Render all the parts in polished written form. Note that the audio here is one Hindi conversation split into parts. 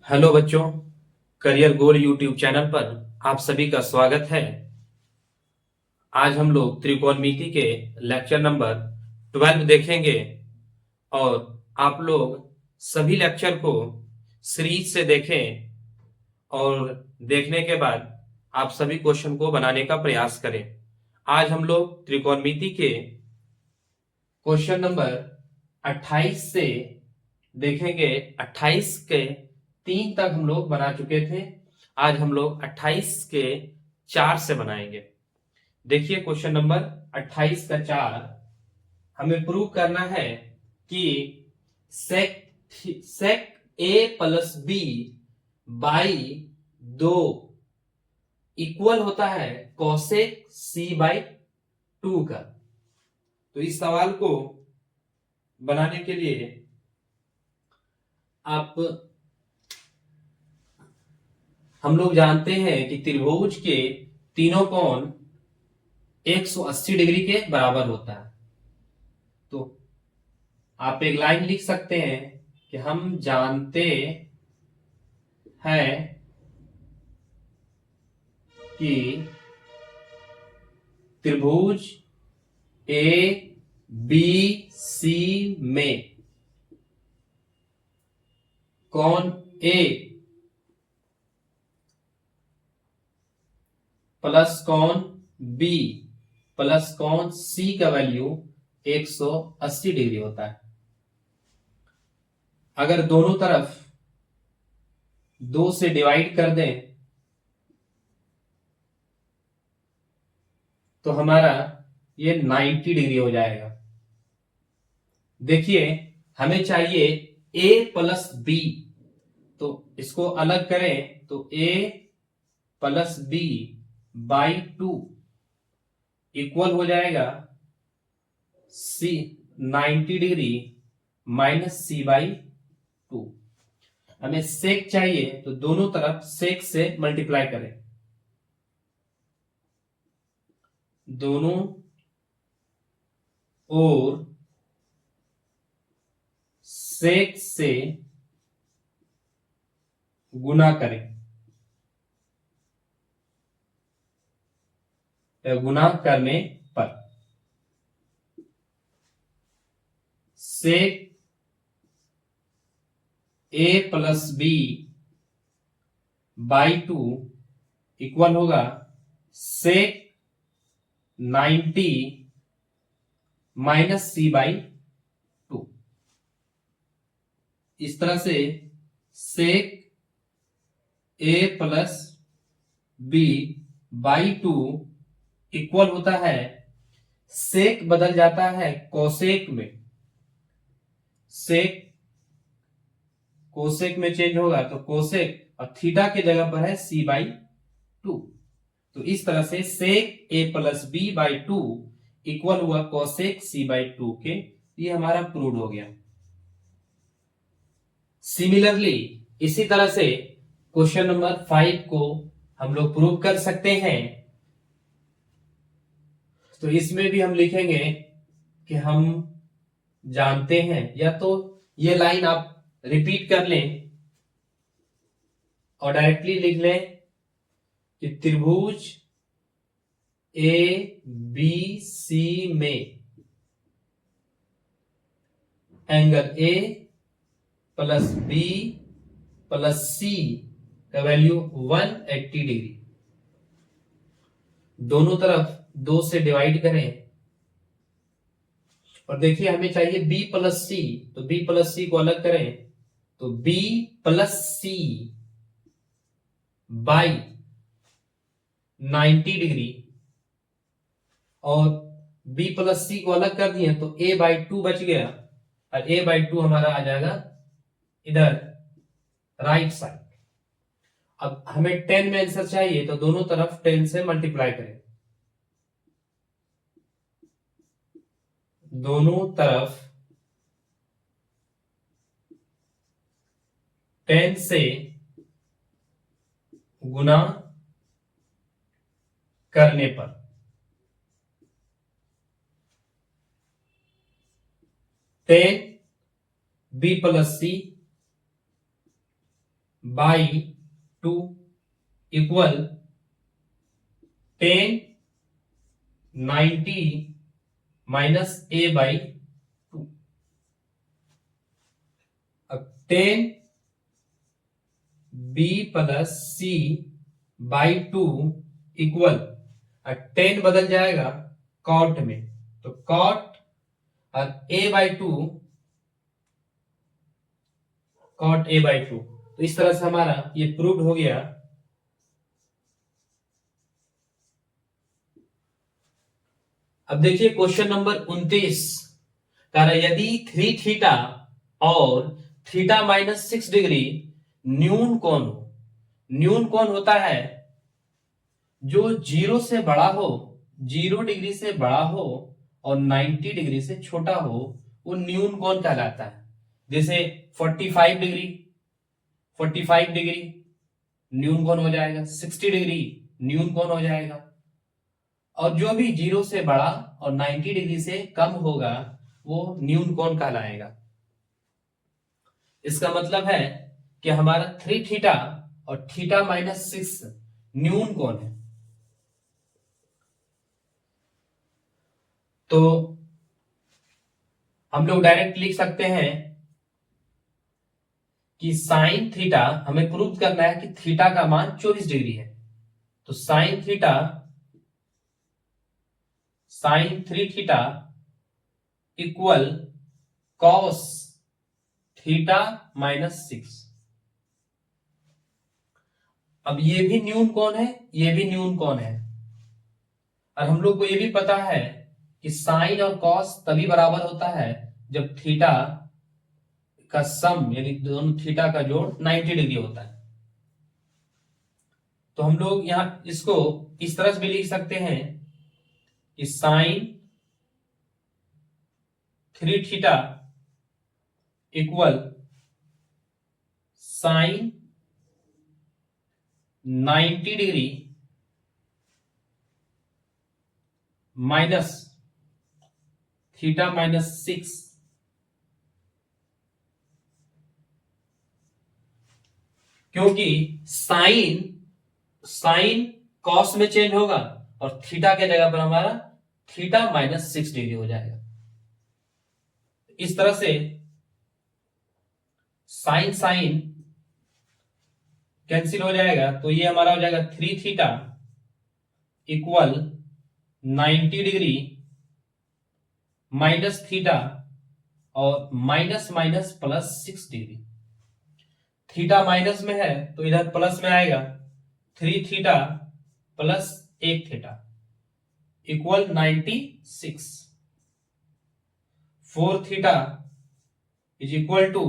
हेलो बच्चों, करियर गोल यूट्यूब चैनल पर आप सभी का स्वागत है। आज हम लोग त्रिकोणमिति के लेक्चर नंबर 12 देखेंगे और आप लोग सभी लेक्चर को सीरीज से देखें और देखने के बाद आप सभी क्वेश्चन को बनाने का प्रयास करें। आज हम लोग त्रिकोणमिति के क्वेश्चन नंबर 28 से देखेंगे। 28 के 3 तक हम लोग बना चुके थे। आज हम लोग 28 के 4 से बनाएंगे। देखिए क्वेश्चन नंबर 28 का 4, हमें प्रूव करना है कि सेक सेक ए प्लस बी बाई 2 इक्वल होता है कोसेक सी बाई 2 का। तो इस सवाल को बनाने के लिए हम लोग जानते हैं कि त्रिभुज के तीनों कोण 180 डिग्री के बराबर होता है। तो आप एक लाइन लिख सकते हैं कि हम जानते हैं कि त्रिभुज ए बी सी में कोण ए प्लस कोण बी प्लस कोण सी का वैल्यू 180 डिग्री होता है। अगर दोनों तरफ 2 से डिवाइड कर दें तो हमारा ये 90 डिग्री हो जाएगा। देखिए हमें चाहिए a प्लस बी, तो इसको अलग करें तो a plus B by 2 equal हो जाएगा C 90 degree minus C by 2। हमें सेक चाहिए तो दोनों तरफ सेक से मल्टीप्लाई करें, दोनों और सेक से गुना करें। गुना करने पर सेक ए प्लस बी बाई 2 इक्वल होगा सेक 90 माइनस सी बाई 2। इस तरह से सेक ए प्लस बी बाई 2 इक्वल होता है, सेक बदल जाता है कोसेक में, सेक कोसेक में चेंज होगा तो कोसेक और थीटा के जगह पर है सी बाई 2। तो इस तरह से सेक ए प्लस बी बाई 2 इक्वल हुआ कोसेक सी बाई 2 के। ये हमारा प्रूव हो गया। सिमिलरली इसी तरह से क्वेश्चन नंबर 5 को हम लोग प्रूव कर सकते हैं। तो इसमें भी हम लिखेंगे कि हम जानते हैं, या तो ये लाइन आप रिपीट कर लें और डायरेक्टली लिख लें कि त्रिभुज ए बी सी में angle A plus B plus C का वैल्यू 180 डिग्री। दोनों तरफ 2 से डिवाइड करें और देखिए हमें चाहिए b प्लस सी, तो b प्लस सी को अलग करें तो b plus C by 90 degree और b प्लस सी को अलग कर दिए तो a बाई 2 बच गया और a बाई 2 हमारा आ जाएगा इधर राइट साइड। अब हमें 10 में आंसर चाहिए तो दोनों तरफ 10 से मल्टीप्लाई करें, दोनों तरफ 10 से गुना करने पर 10 B plus C by 2 equal 10 90 minus A by 2। अब 10 B plus C by 2 equal 10 बदल जाएगा कॉट में, तो कॉट और A by 2 cot A by 2। तो इस तरह से हमारा ये प्रूव्ड हो गया। अब देखिए क्वेश्चन नंबर 29 कह रहा है यदि 3 थीटा और थीटा माइनस 6 डिग्री न्यून कोण हो। न्यून कोण होता है जो 0 से बड़ा हो, 0 डिग्री से बड़ा हो और 90 डिग्री से छोटा हो, वो न्यून कोण कहलाता है। जैसे 45 डिग्री, 45 डिग्री न्यून कोण हो जाएगा, 60 डिग्री न्यून कोण हो जाएगा, और जो भी 0 से बड़ा और 90 डिग्री से कम होगा वो न्यून कोण कहलाएगा। इसका मतलब है कि हमारा 3 थीटा और थीटा माइनस 6 न्यून कोण है। तो हम लोग डायरेक्ट लिख सकते हैं कि साइन थीटा, हमें प्रूव करना है कि थीटा का मान 24 डिग्री है, तो sine 3 theta equal cos theta minus 6। अब ये भी न्यून कोण है, ये भी न्यून कोण है, और हम लोग को ये भी पता है कि साइन और कॉस तभी बराबर होता है जब थीटा का सम यानी दोनों थीटा का जोड़ 90 डिग्री होता है। तो हम लोग यहां इसको इस तरह से भी लिख सकते हैं कि sine 3 theta equal sine 90 degree minus theta minus 6, क्योंकि साइन कॉस में चेंज होगा और थीटा के जगह पर हमारा थीटा माइनस 6 डिग्री हो जाएगा। इस तरह से साइन साइन कैंसिल हो जाएगा, तो ये हमारा हो जाएगा 3 theta equal 90 degree minus theta और minus minus plus 6 degree. Theta minus में है तो इधर प्लस में आएगा, 3 theta plus 1 theta equal 96। 4 theta is equal to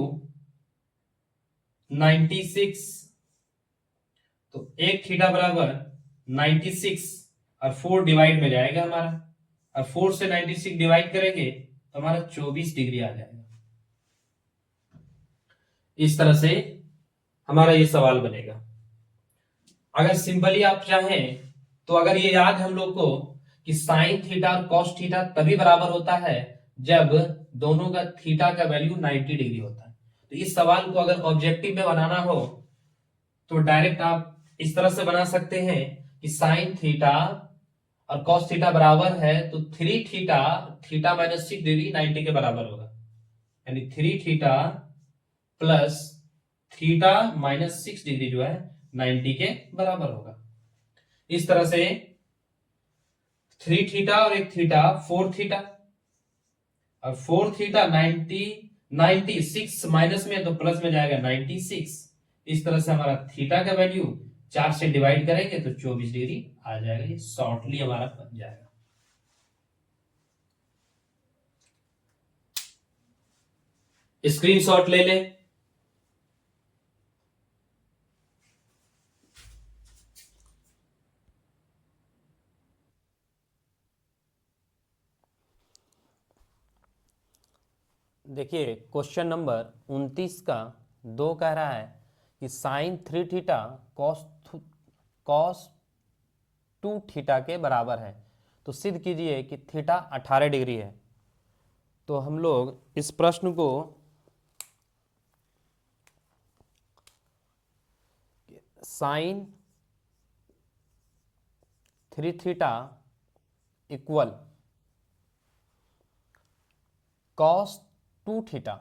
96, तो 1 थीटा बराबर 96 और 4 डिवाइड में जाएगा हमारा, और 4 से 96 डिवाइड करेंगे तो हमारा 24 डिग्री आ जाएगा। इस तरह से हमारा ये सवाल बनेगा। अगर सिंपली आप चाहें तो अगर ये याद हम लोग को कि साइन थीटा और कॉस थीटा तभी बराबर होता है जब दोनों का थीटा का वैल्यू 90 डिग्री होता है। तो इस सवाल को अगर ऑब्जेक्टिव में बनाना हो तो डायरेक्ट आप इस तरह से बना सकते हैं कि साइन थीटा और कॉस थीटा बराबर है तो 3 थीटा थीटा माइनस 6 डिग्री 90 के बराबर होगा, यानी 3 theta plus theta minus 6 degree जो है 90 के बराबर होगा। इस तरह से 3 थीटा और 1 थीटा 4 थीटा, और 4 थीटा 96 माइनस में तो प्लस में जाएगा 96। इस तरह से हमारा थीटा का वैल्यू 4 से डिवाइड करेंगे तो 24 डिग्री आ जाएगा। ये शॉर्टली हमारा बन जाएगा। स्क्रीनशॉट ले लें। देखिए क्वेश्चन नंबर 29 का 2 कह रहा है कि साइन 3 थीटा कॉस 2 थीटा के बराबर है, तो सिद्ध कीजिए कि थीटा 18 डिग्री है। तो हम लोग इस प्रश्न को sine 3 theta equal cos 2 theta.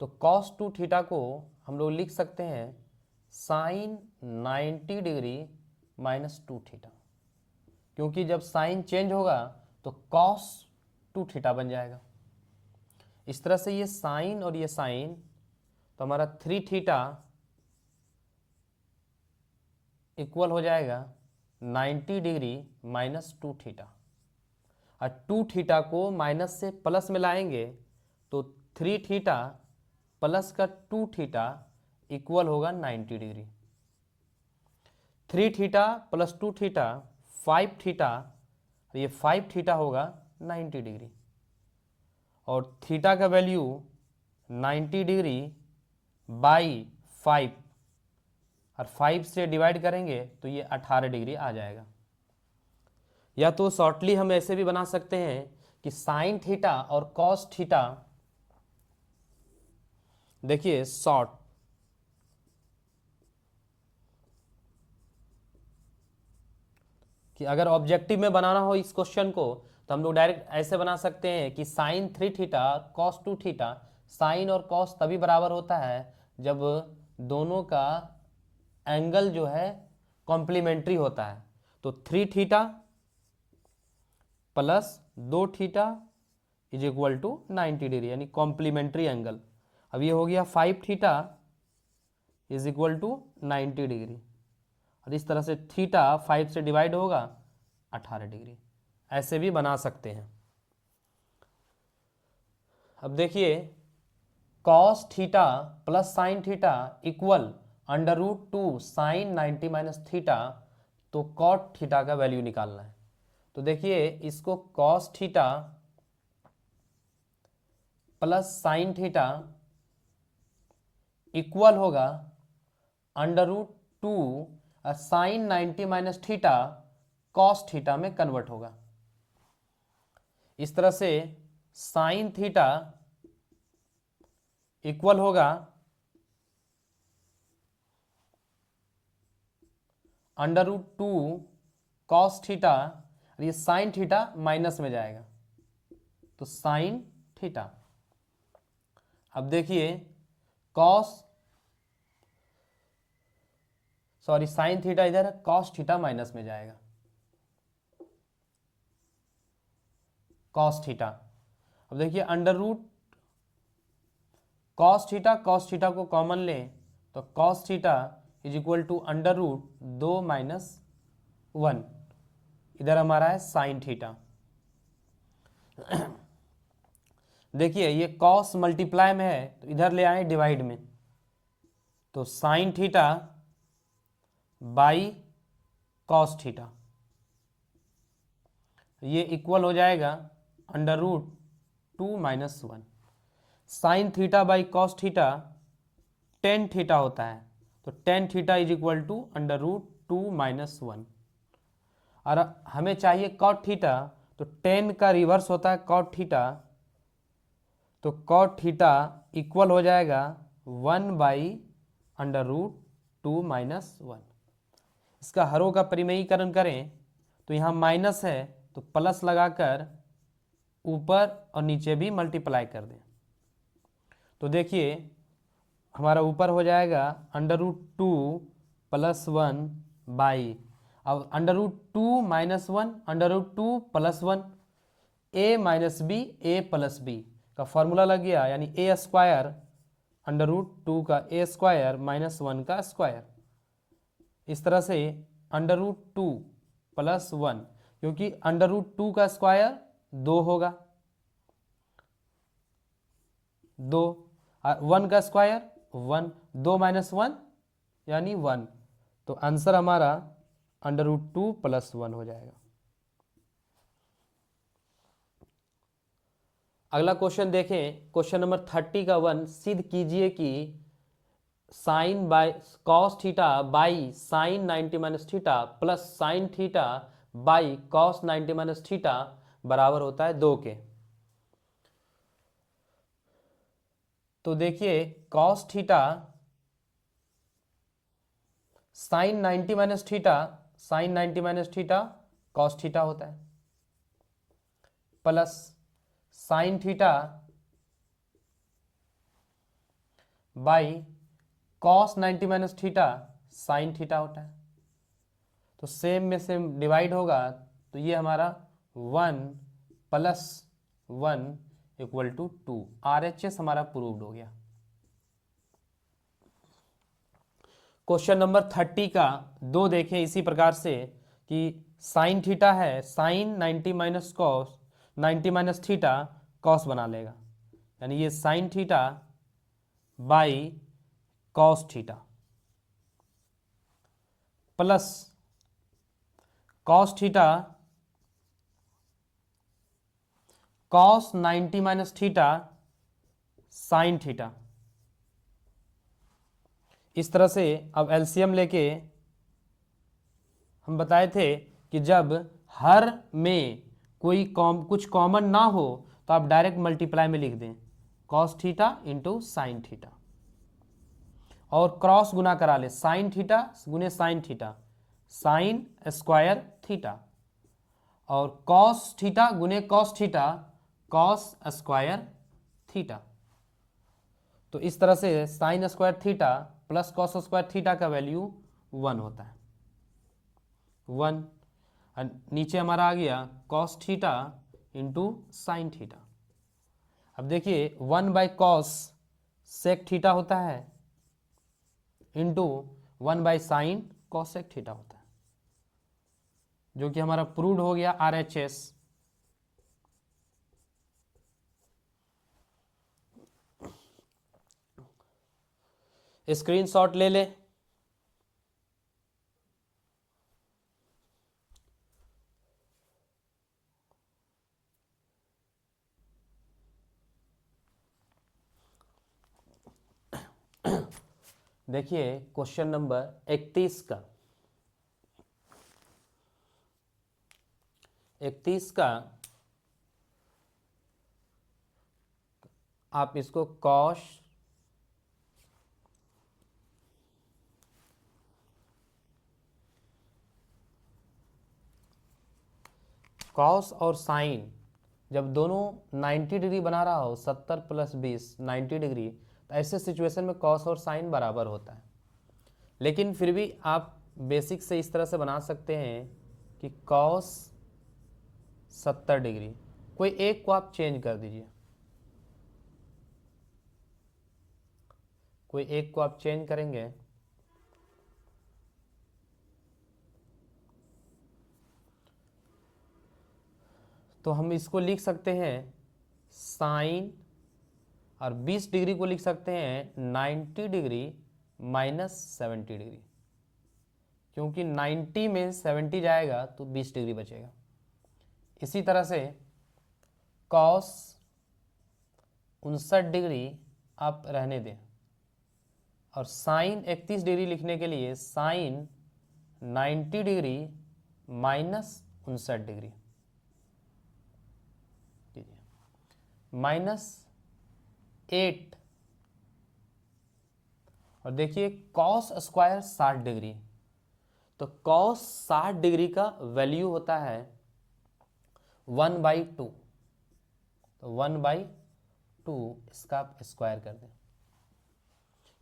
तो कॉस 2 थीटा को हम लोग लिख सकते हैं साइन 90 डिग्री माइनस 2 थीटा, क्योंकि जब साइन चेंज होगा तो कॉस 2 थीटा बन जाएगा। इस तरह से ये साइन और ये साइन, तो हमारा 3 थीटा इक्वल हो जाएगा 90 डिग्री माइनस 2 थीटा। और 2 थीटा को माइनस से प्लस में लाएंगे तो 3 थीटा प्लस का 2 थीटा इक्वल होगा 90 degree. 3 theta plus 2 theta 5 theta, ये 5 थीटा होगा 90 डिग्री। और थीटा का वैल्यू 90 डिग्री बाई 5, और 5 से डिवाइड करेंगे तो ये 18 डिग्री आ जाएगा। या तो शॉर्टली हम ऐसे भी बना सकते हैं कि साइन थीटा और कॉस थीटा, देखिए शॉर्ट, कि अगर ऑब्जेक्टिव में बनाना हो इस क्वेश्चन को तो हम लोग डायरेक्ट ऐसे बना सकते हैं कि sine 3 theta cos 2 theta, sine और कॉस तभी बराबर होता है जब दोनों का एंगल जो है कॉम्प्लीमेंट्री होता है। तो 3 theta plus 2 theta is equal to 90 degree, यानी कॉम्प्लीमेंट्री एंगल। अब ये हो गया 5 theta is equal to 90 degree, और इस तरह से थीटा 5 से डिवाइड होगा 18 डिग्री। ऐसे भी बना सकते हैं। अब देखिए cos theta plus sine theta equal under root 2 sine 90 minus theta, तो कॉट थीटा का वैल्यू निकालना है। तो देखिए इसको cos theta plus sine theta equal होगा under root 2 sine 90 minus theta cos theta में कन्वर्ट होगा। इस तरह से साइन थीटा इक्वल होगा अंडर रूट 2 कॉस थीटा, और ये साइन थीटा माइनस में जाएगा तो साइन थीटा। अब देखिए साइन थीटा इधर है, कॉस थीटा माइनस में जाएगा, कॉस थीटा। अब देखिए अंडर रूट कॉस थीटा को कॉमन लें तो cos theta is equal to under root 2 minus 1, इधर हमारा है साइन थीटा। देखिए ये कॉस मल्टीप्लाई में है तो इधर ले आए डिवाइड में, तो sine theta by cos theta, ये इक्वल हो जाएगा under root 2 minus 1। Sine theta by cos theta tan theta होता है, तो tan theta is equal to under root 2 minus 1। और हमें चाहिए कॉट थीटा, तो टेन का रिवर्स होता है कॉट थीटा, तो कॉट थीटा इक्वल हो जाएगा 1 बाई अंडर रूट 2 माइनस 1। इसका हरों का परिमेयीकरण करें तो यहाँ माइनस है तो प्लस लगाकर ऊपर और नीचे भी मल्टीप्लाई कर दें। तो देखिए हमारा ऊपर हो जाएगा अंडर रूट 2 प्लस 1 बाई, अब under root 2 minus 1 under root 2 plus 1, A minus B A plus B का फॉर्मूला लग गया, यानी ए स्क्वायर अंडर रूट 2 का ए स्क्वायर माइनस 1 का स्क्वायर। इस तरह से अंडर रूट 2 प्लस 1, क्योंकि अंडर रूट 2 का स्क्वायर 2 होगा, 2, और 1 का स्क्वायर 1, 2 माइनस 1 यानी 1, तो आंसर हमारा अंडर रूट 2 प्लस 1 हो जाएगा। अगला क्वेश्चन देखें, क्वेश्चन नंबर 30 का 1, सिद्ध कीजिए कि sine by cos theta by sine 90 minus theta plus sine theta by cos 90 minus theta बराबर होता है 2 के। तो देखिए cos theta sine 90 minus theta, sine 90 minus theta cos theta होता है, plus sine theta by cos 90 minus theta sine theta होता है। तो सेम में सेम डिवाइड होगा, तो ये हमारा 1 प्लस 1 इक्वल टू 2। RHS हमारा प्रूव्ड हो गया। क्वेश्चन नंबर 30 का 2 देखें इसी प्रकार से कि साइन थीटा है, sine 90 minus cos 90 minus theta cos बना लेगा, यानी ये sine theta by cos theta plus cos theta cos 90 minus theta sine theta. इस तरह से अब एलसीएम लेके हम बताए थे कि जब हर में कोई कुछ कॉमन ना हो तो आप डायरेक्ट मल्टीप्लाई में लिख दें, cos theta into sine theta, और क्रॉस गुना करा ले, साइन थीटा गुने sine theta, sine square theta, और कॉस थीटा गुने cos theta, cos square theta. तो इस तरह से sine square theta plus cos square theta का वैल्यू 1 होता है, 1। और नीचे हमारा आ गया cos theta into sine theta. अब देखिए 1 बाई कॉस सेक थीटा होता है into 1 by sine cosec theta होता है, जो कि हमारा प्रूव्ड हो गया RHS। स्क्रीनशॉट ले ले। देखिए क्वेश्चन नंबर 31 का, 31 का आप इसको कॉस और साइन जब दोनों 90 डिग्री बना रहा हो, 70 प्लस 20 90 डिग्री, तो ऐसे सिचुएशन में कॉस और साइन बराबर होता है। लेकिन फिर भी आप बेसिक से इस तरह से बना सकते हैं कि कॉस 70 डिग्री, कोई एक को आप चेंज कर दीजिए, कोई एक को आप चेंज करेंगे तो हम इसको लिख सकते हैं साइन, और 20 डिग्री को लिख सकते हैं 90 डिग्री माइनस 70 डिग्री, क्योंकि 90 में 70 जाएगा तो 20 डिग्री बचेगा। इसी तरह से कॉस 59 डिग्री आप रहने दें, और साइन 31 डिग्री लिखने के लिए sine 90 degree minus 59 degree minus 8, और देखिए कॉस स्क्वायर 60 डिग्री, तो कॉस 60 डिग्री का वैल्यू होता है 1/2, तो 1/2 इसका आप स्क्वायर कर दें,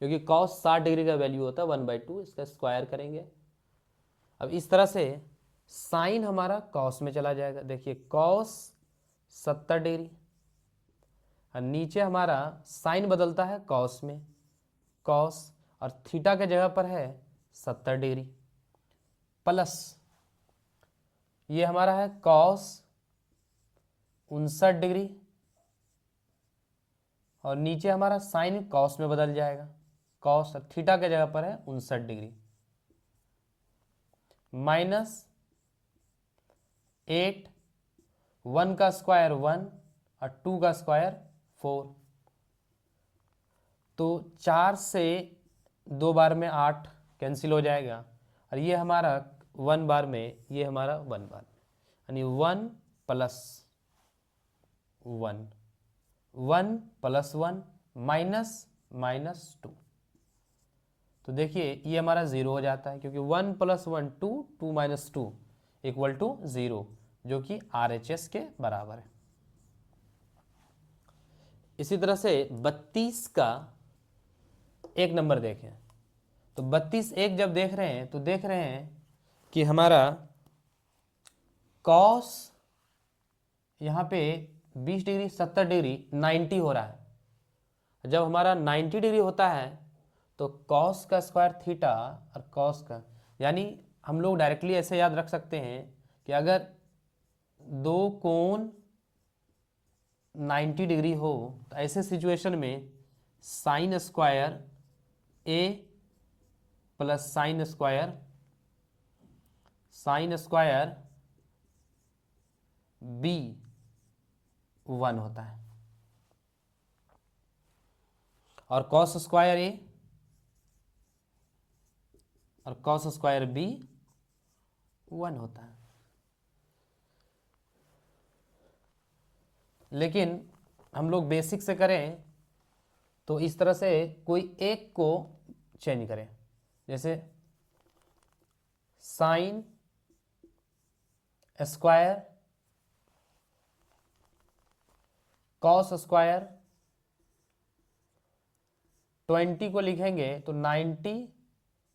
क्योंकि कॉस 60 डिग्री का वैल्यू होता है 1/2, इसका स्क्वायर करेंगे। अब इस तरह से साइन हमारा कॉस में चला जाएगा, देखिए कॉस 70 डिग्री, और नीचे हमारा साइन बदलता है कॉस में, कॉस, और थीटा के जगह पर है 70 डिग्री, प्लस ये हमारा है कॉस 59 डिग्री, और नीचे हमारा साइन कॉस में बदल जाएगा, कॉस थीटा के जगह पर है 59 डिग्री, माइनस 8, 1 का स्क्वायर 1 और 2 का स्क्वायर 4, तो 4 से 2 बार में 8 कैंसिल हो जाएगा, और ये हमारा 1 बार में, ये हमारा 1 बार में, यानी 1 प्लस 1, 1 प्लस 1 माइनस -2, तो देखिए ये हमारा 0 हो जाता है, क्योंकि 1 + 1 2, 2 - 2 = 0, जो कि RHS के बराबर है। इसी तरह से 32 का एक नंबर देखें, तो 32 एक जब देख रहे हैं तो देख रहे हैं कि हमारा कॉस यहाँ पे 20 डिग्री 70 डिग्री 90 हो रहा है। जब हमारा 90 डिग्री होता है तो कॉस का स्क्वायर थीटा और कॉस का, यानी हम लोग डायरेक्टली ऐसे याद रख सकते हैं कि अगर दो कोण 90 डिग्री हो तो ऐसे सिचुएशन में साइन स्क्वायर ए प्लस साइन स्क्वायर बी 1 होता है, और कॉस स्क्वायर ए और कॉस स्क्वायर बी 1 होता है। लेकिन हम लोग बेसिक से करें तो इस तरह से कोई एक को चेंज करें, जैसे साइन स्क्वायर कॉस स्क्वायर 20 को लिखेंगे तो 90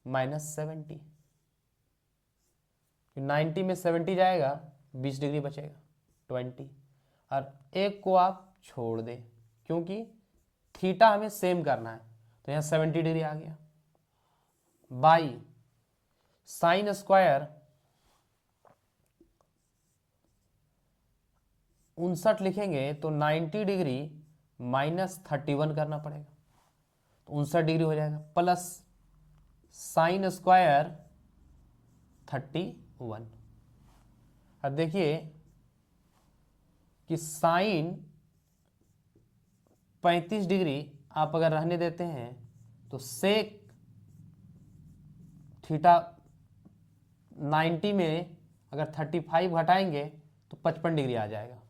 - 70, 90 में 70 जाएगा 20 डिग्री बचेगा 20, और एक को आप छोड़ दें क्योंकि थीटा हमें सेम करना है, तो यहाँ 70 डिग्री आ गया, बाई साइन स्क्वायर 59 लिखेंगे तो 90 डिग्री -31 करना पड़ेगा, तो 59 डिग्री हो जाएगा, प्लस साइन स्क्वायर 31। अब देखिए कि साइन 35 डिग्री आप अगर रहने देते हैं तो सेक थीटा 90 में अगर 35 घटाएंगे तो 55 डिग्री आ जाएगा।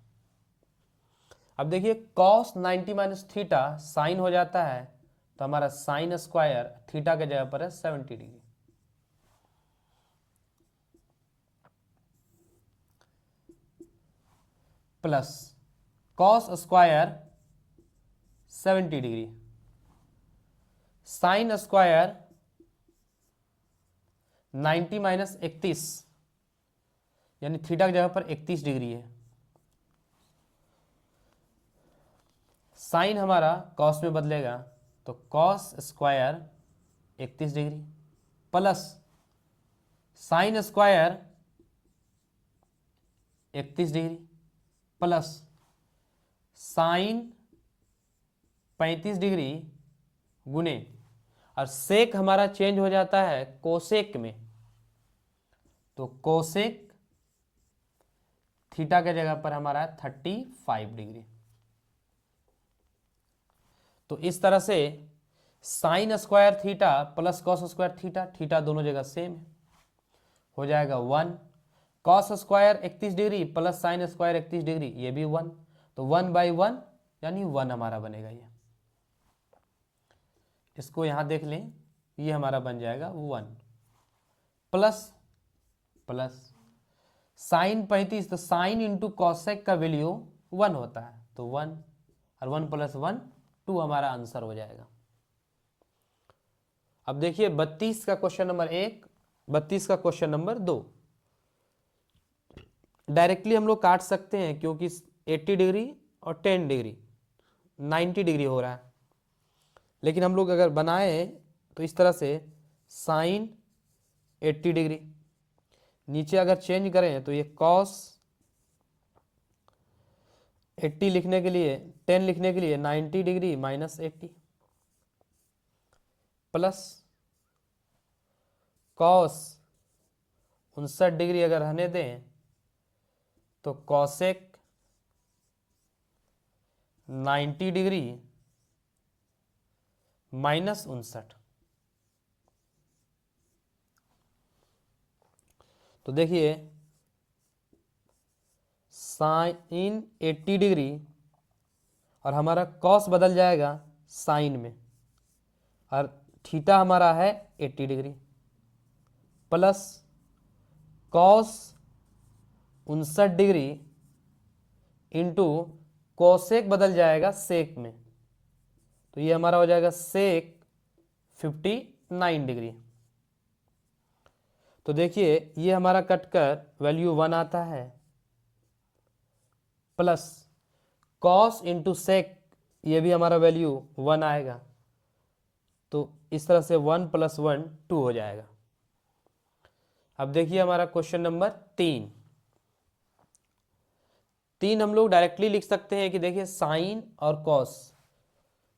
अब देखिए कॉस 90 - थीटा साइन हो जाता है, तो हमारा साइन स्क्वायर थीटा के जगह पर है 70 degree, plus cos square 70 degree sine square 90 - 31, यानी थीटा की जगह पर 31 डिग्री है, साइन हमारा कॉस में बदलेगा तो cos square 31 degree plus sine square 31 degree plus sign 35 degree गुने, और सेक हमारा चेंज हो जाता है कोसेक में, तो कोसेक थीटा के जगह पर हमारा है 35 डिग्री। तो इस तरह से sine square theta plus cos square theta, theta दोनों जगह सेम है, हो जाएगा 1, cos square 31 degree plus sine square 31 degree ये भी 1, तो 1/1 यानी 1 हमारा बनेगा। ये इसको यहां देख लें, ये हमारा बन जाएगा 1 प्लस प्लस साइन 35, तो साइन इंटू कॉसेक का वैल्यू 1 होता है, तो 1 और 1 + 1 2 हमारा आंसर हो जाएगा। अब देखिए 32 का क्वेश्चन नंबर 1, 32 का क्वेश्चन नंबर 2, डायरेक्टली हम लोग काट सकते हैं क्योंकि 80 डिग्री और 10 डिग्री 90 डिग्री हो रहा है, लेकिन हम लोग अगर बनाए तो इस तरह से साइन 80 डिग्री, नीचे अगर चेंज करें तो ये कॉस 80 लिखने के लिए 10 लिखने के लिए 90 डिग्री -80 प्लस कॉस 59 डिग्री अगर रहने दें तो कॉसेक 90 डिग्री -59, तो देखिए साइन 80 डिग्री और हमारा कॉस बदल जाएगा साइन में, और थीटा हमारा है 80 degree plus cos 59 degree into cosec बदल जाएगा सेक में, तो ये हमारा हो जाएगा सेक 59 डिग्री। तो देखिए ये हमारा कटकर वैल्यू 1 आता है प्लस कॉस इंटू सेक ये भी हमारा वैल्यू 1 आएगा, तो इस तरह से 1 + 1 2 हो जाएगा। अब देखिए हमारा क्वेश्चन नंबर 3 हम लोग डायरेक्टली लिख सकते हैं कि देखिए साइन और कॉस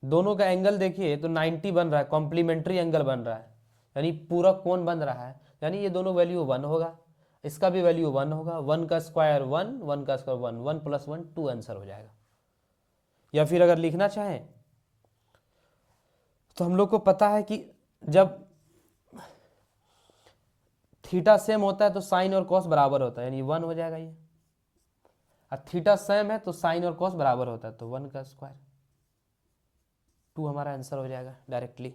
दोनों का एंगल देखिए तो 90 बन रहा है, कॉम्प्लीमेंट्री एंगल बन रहा है, यानी पूरा कोण बन रहा है, यानी ये दोनों वैल्यू 1 होगा, इसका भी वैल्यू 1 होगा। 1 का स्क्वायर 1, 1 का स्क्वायर 1, 1 + 1 2 आंसर हो जाएगा। या फिर अगर लिखना चाहें तो हम लोग को पता है कि जब थीटा सेम होता है तो साइन और कॉस बराबर होता है, यानी 1 हो जाएगा ये। और थीटा सेम है तो साइन और कॉस बराबर होता है, तो 1 का स्क्वायर 2 हमारा आंसर हो जाएगा डायरेक्टली।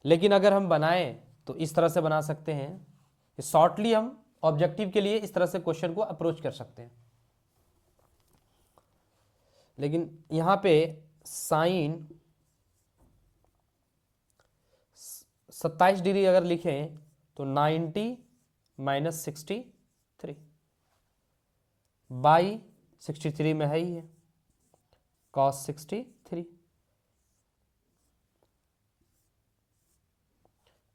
लेकिन अगर हम बनाएं तो इस तरह से बना सकते हैं, शॉर्टली हम ऑब्जेक्टिव के लिए इस तरह से क्वेश्चन को अप्रोच कर सकते हैं। लेकिन यहाँ पे साइन 27 डिग्री अगर लिखें तो 90 - 63 बाई 63 में है ही है cos 63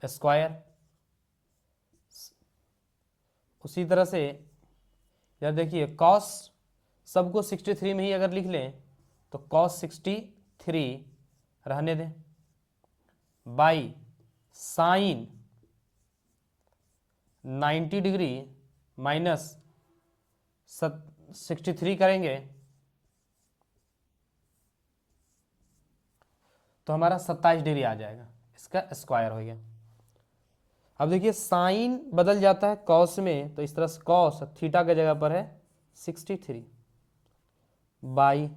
स्क्वायर। उसी तरह से यार देखिए cos सबको 63 में ही अगर लिख लें तो cos 63 रहने दें बाई साइन 90 डिग्री माइनस 63 करेंगे तो हमारा 27 डिग्री आ जाएगा, इसका स्क्वायर हो गया। अब देखिए साइन बदल जाता है कॉस में, तो इस तरह से कॉस थीटा के जगह पर है 63 by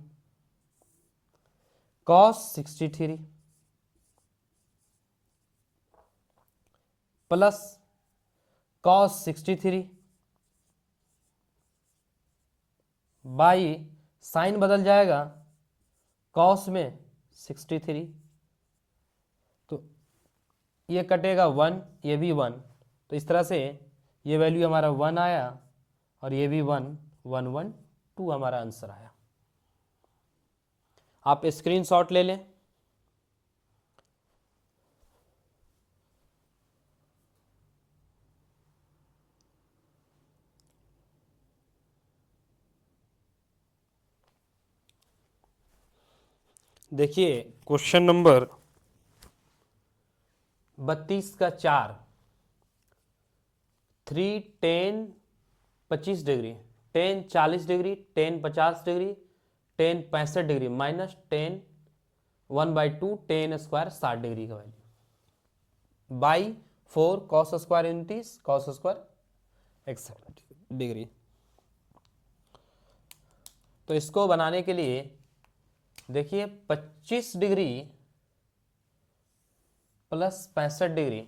cos 63 plus cos 63 by sine बदल जाएगा कॉस में 63, तो ये कटेगा 1, ये भी 1, तो इस तरह से ये वैल्यू हमारा 1 आया और ये भी 1, 1 1 2 हमारा आंसर आया। आप स्क्रीनशॉट ले लें। देखिए क्वेश्चन नंबर 32 का 4 3 10 25 degree 10 40 degree 10 50 degree 10 65 degree minus 10 1/2 10 square 60 degree का value by 4 cos square into cos square 61 degree. तो इसको बनाने के लिए देखिए 25 डिग्री प्लस 65 डिग्री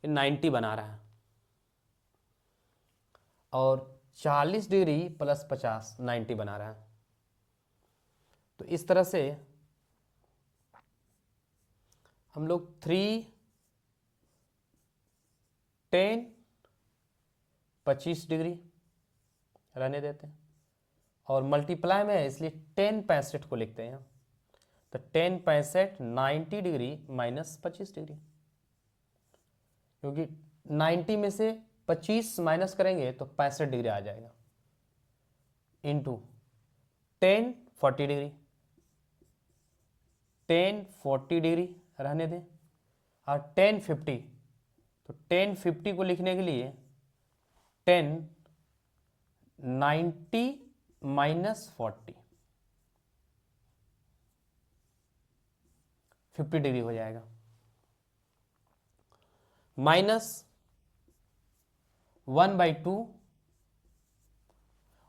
90 बना रहा है और 40 डिग्री प्लस 50 90 बना रहा है। तो इस तरह से हम लोग 3 10 25 डिग्री रहने देते हैं और मल्टीप्लाई में है इसलिए 10 65 को लिखते हैं, तो 10 65 90 डिग्री माइनस 25 डिग्री, क्योंकि 90 में से 25 माइनस करेंगे तो 65 डिग्री आ जाएगा, इंटू 10 40 डिग्री 10 40 डिग्री रहने दें और 10 50, तो 10 50 को लिखने के लिए 10 90 माइनस 40 50 डिग्री हो जाएगा, माइनस 1/2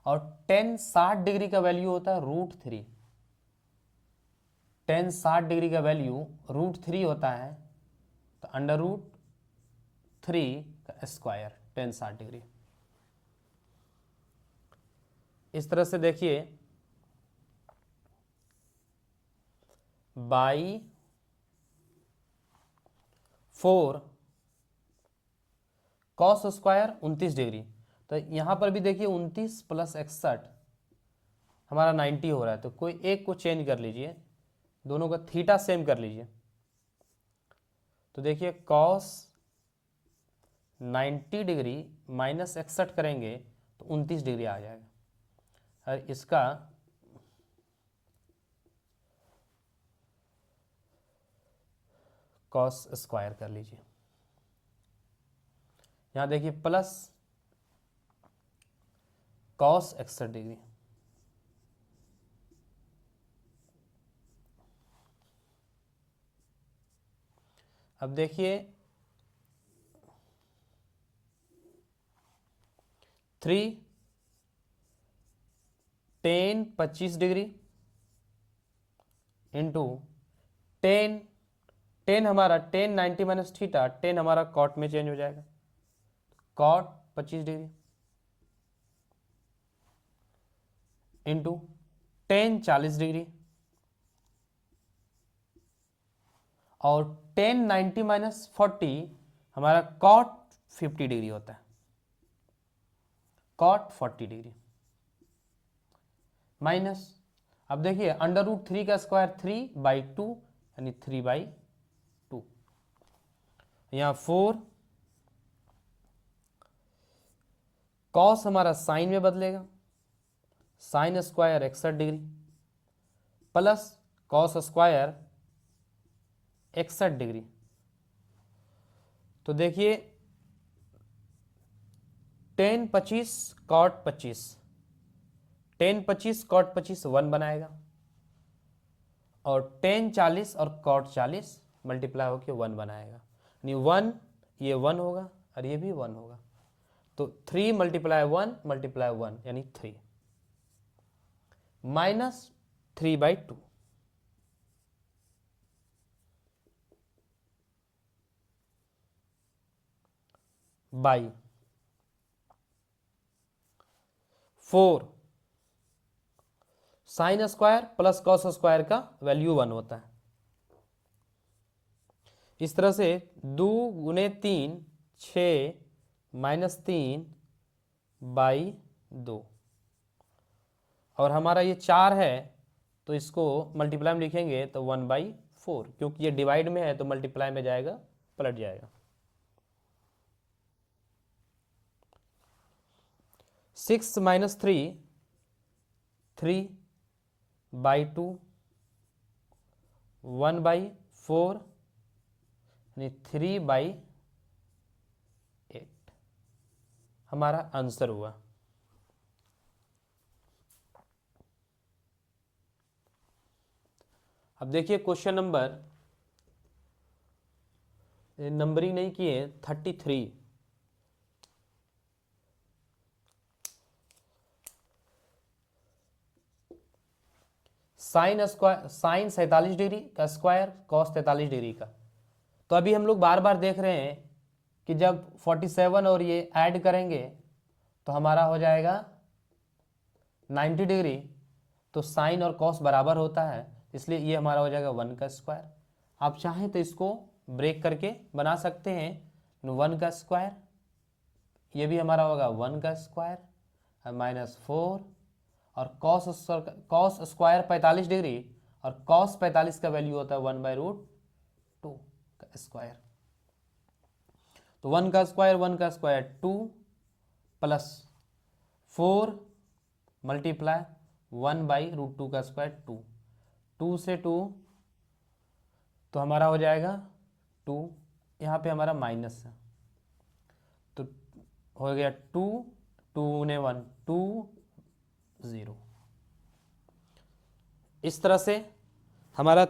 और 10 60 डिग्री का वैल्यू होता है √3, टेन 60 डिग्री का वैल्यू √3 होता है, तो √3 का स्क्वायर टेन 60 डिग्री। इस तरह से देखिए बाई 4 कॉस स्क्वायर 29 डिग्री। तो यहाँ पर भी देखिए 29 + 61 हमारा 90 हो रहा है, तो कोई एक को चेंज कर लीजिए, दोनों का थीटा सेम कर लीजिए। तो देखिए कॉस 90 डिग्री माइनस 61 करेंगे तो 29 डिग्री आ जाएगा, और इसका कॉस स्क्वायर कर लीजिए। यहाँ देखिए प्लस कॉस 61 डिग्री, अब देखिए 3 10 25 डिग्री इंटू 10 10 हमारा 10 90 माइनस थीटा 10 हमारा कॉट में चेंज हो जाएगा, कॉट 25 डिग्री इंटू 10 40 डिग्री, और 10 90 माइनस 40 हमारा कॉट 50 डिग्री होता है, कॉट 40 डिग्री माइनस, अब देखिए √3 का स्क्वायर 3/2 यानी 3/2, यहाँ 4 कॉस हमारा साइन में बदलेगा, sine square 61 degree plus cos square 61 degree. तो देखिए 10 25 कॉट 25, 10 25 कॉट 25 1 बनाएगा, और 10 40 और कॉट 40 मल्टीप्लाई होकर 1 बनाएगा, यानी 1 ये 1 होगा और ये भी 1 होगा, तो 3 × 1 × 1 यानी 3 minus 3/2, by 4 sine square plus cos square का वैल्यू 1 होता है। इस तरह से 2 × 3 6 -3/2, और हमारा ये 4 है तो इसको मल्टीप्लाई में लिखेंगे तो 1/4, क्योंकि ये डिवाइड में है तो मल्टीप्लाई में जाएगा, पलट जाएगा। 6 - 3 3/2 1/4 यानी 3/8 हमारा आंसर हुआ। अब देखिए क्वेश्चन नंबर, नंबरिंग नहीं किए, 33। साइन 47 डिग्री का स्क्वायर कॉस 43 डिग्री का। तो अभी हम लोग बार बार देख रहे हैं कि जब 47 और ये ऐड करेंगे तो हमारा हो जाएगा 90 डिग्री, तो साइन और कॉस बराबर होता है, इसलिए ये हमारा हो जाएगा 1 का स्क्वायर। आप चाहें तो इसको ब्रेक करके बना सकते हैं, 1 का स्क्वायर, ये भी हमारा होगा 1 का स्क्वायर -4, और कॉस स्क्वायर 45 डिग्री, और कॉस 45 का वैल्यू होता है 1/√2 का स्क्वायर। तो 1 का स्क्वायर 2 प्लस 4 मल्टीप्लाई 1/√2 का स्क्वायर 2, 2 से 2 तो हमारा हो जाएगा 2, यहाँ पे हमारा माइनस है तो हो गया 2 2 × 1 2 0। इस तरह से हमारा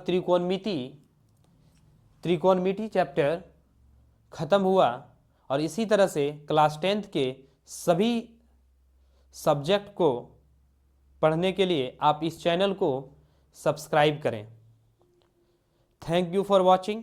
त्रिकोणमिति चैप्टर खत्म हुआ, और इसी तरह से क्लास 10th के सभी सब्जेक्ट को पढ़ने के लिए आप इस चैनल को सब्सक्राइब करें। Thank you for watching.